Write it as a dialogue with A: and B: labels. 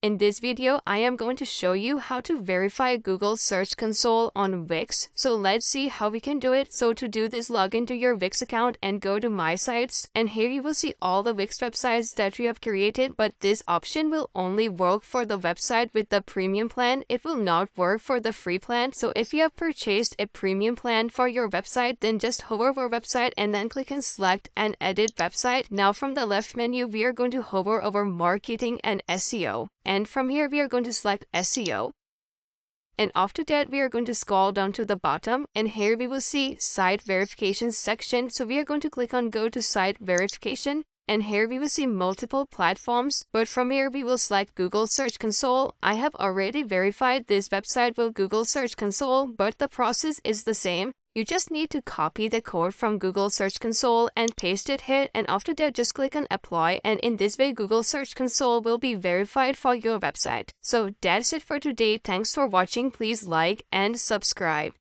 A: In this video, I am going to show you how to verify Google Search Console on Wix. So let's see how we can do it. So to do this, log into your Wix account and go to My Sites. And here you will see all the Wix websites that you have created, but this option will only work for the website with the premium plan. It will not work for the free plan. So if you have purchased a premium plan for your website, then just hover over website and then click and select and edit website. Now from the left menu, we are going to hover over marketing and SEO. And from here, we are going to select SEO. And after that, we are going to scroll down to the bottom. And here we will see site verification section. So we are going to click on go to site verification. And here we will see multiple platforms. But from here, we will select Google Search Console. I have already verified this website with Google Search Console, but the process is the same. You just need to copy the code from Google Search Console and paste it here, and after that just click on apply, and in this way Google Search Console will be verified for your website. So that's it for today. Thanks for watching. Please like and subscribe.